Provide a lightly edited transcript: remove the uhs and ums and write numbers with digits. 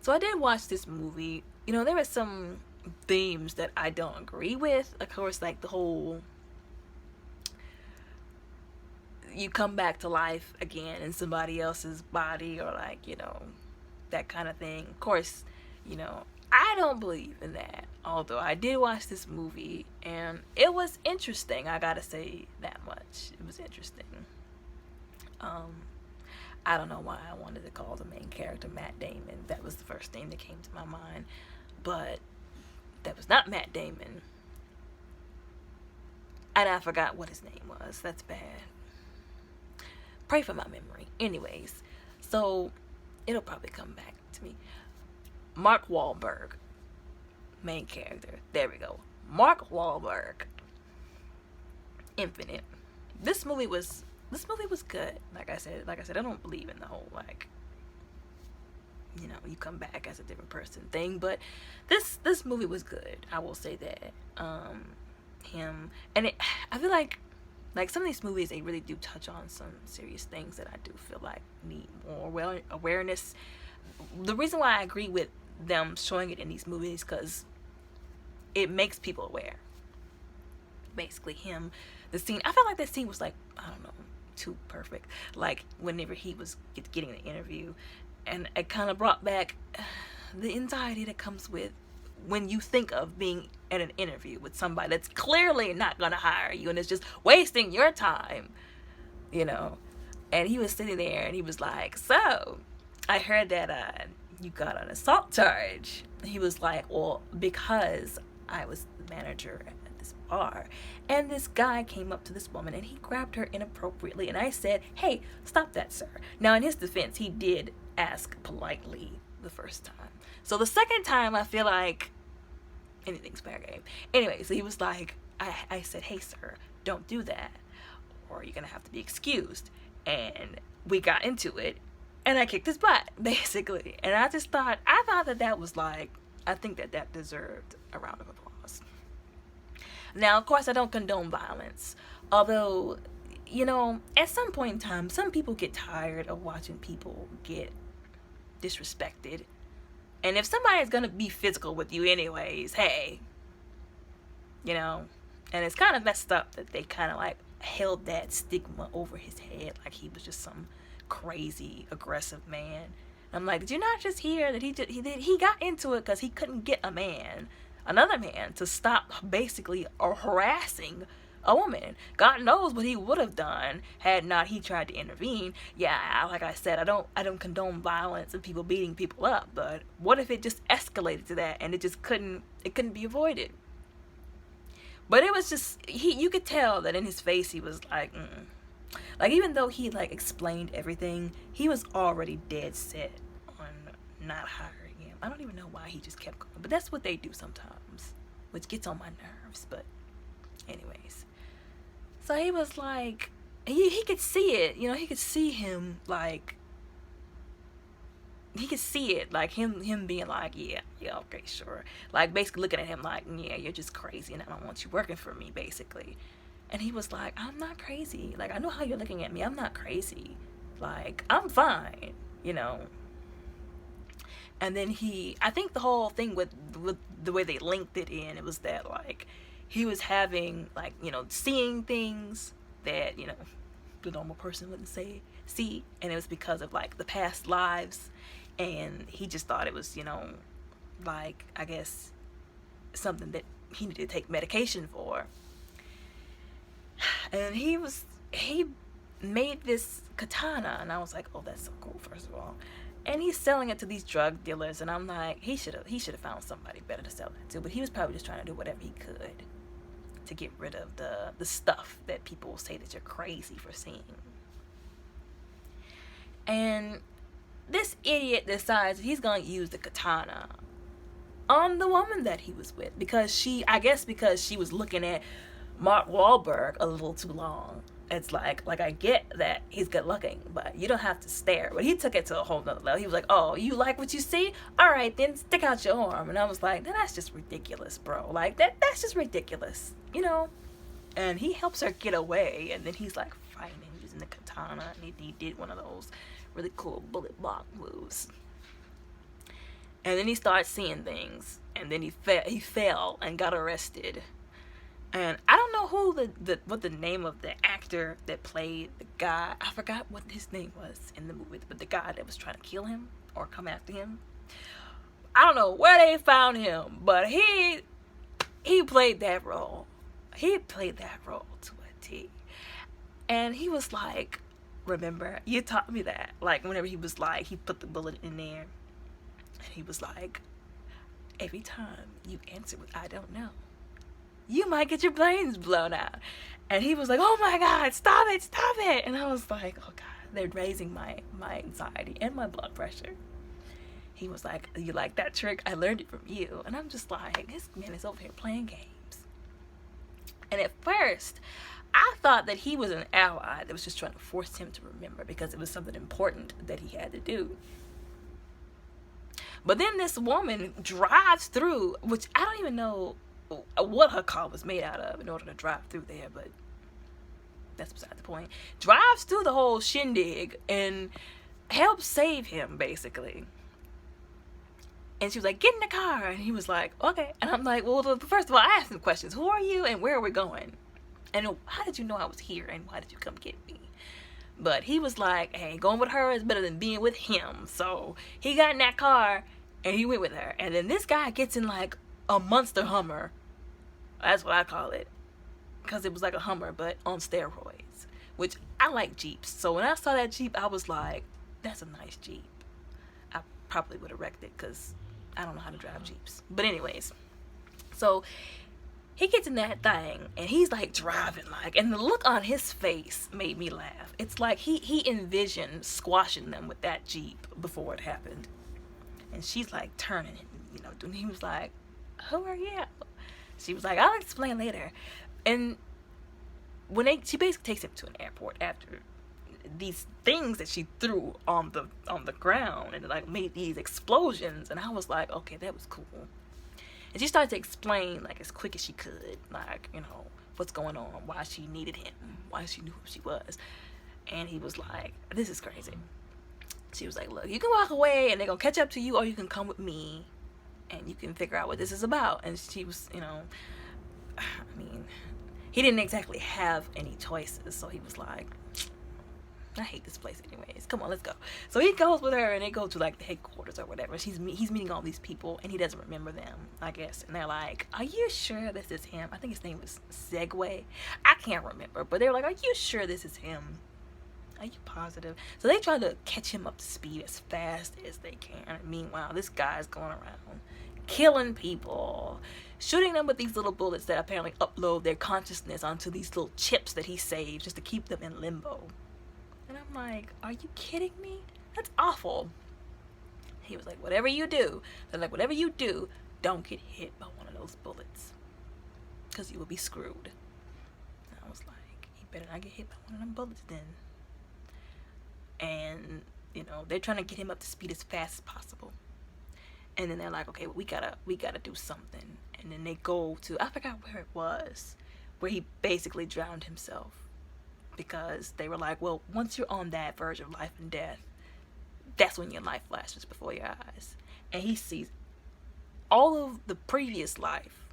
So I did watch this movie. You know, there were some themes that I don't agree with. Of course, like the whole you come back to life again in somebody else's body, or like, you know, that kind of thing. Of course, you know, I don't believe in that. Although I did watch this movie and it was interesting. I gotta say that much. It was interesting. Um, I don't know why I wanted to call the main character Matt Damon. That was the first thing that came to my mind. But that was not Matt Damon. And I forgot what his name was. That's bad. Pray for my memory. Anyways, so it'll probably come back to me. Mark Wahlberg, main character. There we go. Mark Wahlberg. Infinite. This movie was good. Like I said, I don't believe in the whole like, you know, you come back as a different person thing, but this movie was good. I will say that. Him and it. I feel like some of these movies, they really do touch on some serious things that I do feel like need more awareness. The reason why I agree with them showing it in these movies, because it makes people aware. Basically, the scene. I felt like that scene was like, I don't know, too perfect. Like whenever he was getting the interview, and it kind of brought back the anxiety that comes with when you think of being at an interview with somebody that's clearly not gonna hire you and is just wasting your time, you know. And he was sitting there and he was like, "So, I heard that you got an assault charge." He was like, "Well, because I was the manager at this bar, and this guy came up to this woman and he grabbed her inappropriately, and I said, 'Hey, stop that, sir.'" Now, in his defense, he did ask politely the first time. So the second time, I feel like anything's fair game. Anyway, so he was like, I said, "Hey, sir, don't do that, or you're gonna have to be excused." And we got into it, and I kicked his butt, basically. And I thought that was like, I think that deserved a round of applause. Now, of course, I don't condone violence, although, you know, at some point in time, some people get tired of watching people get disrespected. And if somebody's gonna be physical with you anyways, hey, you know, and it's kind of messed up that they kind of like held that stigma over his head like he was just some crazy, aggressive man. And I'm like, did you not just hear that he got into it because he couldn't get another man, to stop basically harassing a woman? God knows what he would have done had not he tried to intervene. Yeah, like I said, I don't condone violence and people beating people up, but what if it just escalated to that and it couldn't be avoided? But it was just, you could tell that in his face he was like, like, even though he like explained everything, he was already dead set on not hiring him. I don't even know why he just kept going, but that's what they do sometimes, which gets on my nerves. But anyways, so he was like, he could see it, you know, he could see him like, he could see it, like him being like, yeah, okay, sure. Like basically looking at him like, yeah, you're just crazy and I don't want you working for me, basically. And he was like, I'm not crazy. Like, I know how you're looking at me. I'm not crazy. Like, I'm fine, you know. And then I think the whole thing with the way they linked it in, it was that like, he was having like, you know, seeing things that, you know, the normal person wouldn't see, and it was because of like the past lives, and he just thought it was, you know, like, I guess something that he needed to take medication for. And he made this katana, and I was like, oh, that's so cool, first of all. And he's selling it to these drug dealers, and I'm like, he should have found somebody better to sell that to, but he was probably just trying to do whatever he could to get rid of the stuff that people say that you're crazy for seeing. And this idiot decides he's going to use the katana on the woman that he was with, because she was looking at Mark Wahlberg a little too long. It's like I get that he's good looking, but you don't have to stare. But he took it to a whole nother level. He was like, oh, you like what you see? All right, then stick out your arm. And I was like, that's just ridiculous, bro. Like, that's just ridiculous, you know? And he helps her get away, and then he's like fighting using the katana, and he did one of those really cool bullet block moves. And then he started seeing things, and then he fell and got arrested. And I don't know who what the name of the actor that played the guy, I forgot what his name was in the movie, but the guy that was trying to kill him or come after him. I don't know where they found him, but he played that role. He played that role to a T. And he was like, remember, you taught me that. Like, whenever he was like, he put the bullet in there, and he was like, every time you answer with I don't know, you might get your brains blown out. And he was like, oh my God, stop it. And I was like, oh God, they're raising my anxiety and my blood pressure. He was like, you like that trick? I learned it from you. And I'm just like, this man is over here playing games. And at first, I thought that he was an ally that was just trying to force him to remember because it was something important that he had to do. But then this woman drives through, which I don't even know what her car was made out of in order to drive through there, but that's beside the point. Drives through the whole shindig and helps save him, basically. And she was like, get in the car. And he was like, okay. And I'm like, well, first of all, I asked him questions. Who are you and where are we going? And how did you know I was here and why did you come get me? But he was like, hey, going with her is better than being with him. So he got in that car and he went with her. And then this guy gets in like a monster Hummer. That's what I call it. Because it was like a Hummer, but on steroids. Which, I like Jeeps. So when I saw that Jeep, I was like, that's a nice Jeep. I probably would have wrecked it because I don't know how to drive Jeeps. But anyways. So he gets in that thing and he's like driving like, and the look on his face made me laugh. It's like he envisioned squashing them with that Jeep before it happened. And she's like turning, you know, and he was like, who are you? She was like, I'll explain later. And when she basically takes him to an airport after these things that she threw on the ground and like made these explosions, and I was like, okay, that was cool. And she started to explain like as quick as she could, like, you know, what's going on, why she needed him, why she knew who she was. And he was like, this is crazy. She was like, look, you can walk away and they're gonna catch up to you, or you can come with me and you can figure out what this is about. And she was, you know, I mean, he didn't exactly have any choices, so he was like, I hate this place anyways. Come on, let's go. So he goes with her and they go to like the headquarters or whatever. He's meeting all these people and he doesn't remember them, I guess. And they're like, are you sure this is him? I think his name was Segway. I can't remember. But they're like, are you sure this is him? Are you positive? So they try to catch him up to speed as fast as they can. And meanwhile, this guy's going around killing people, shooting them with these little bullets that apparently upload their consciousness onto these little chips that he saved just to keep them in limbo. And I'm like, are you kidding me? That's awful. He was like, whatever you do, they're like, whatever you do, don't get hit by one of those bullets, because you will be screwed. And I was like, you better not get hit by one of them bullets then. And, you know, they're trying to get him up to speed as fast as possible. And then they're like, okay, well, we gotta do something. And then they go to, I forgot where it was, where he basically drowned himself. Because they were like, well, once you're on that verge of life and death, that's when your life flashes before your eyes. And he sees all of the previous life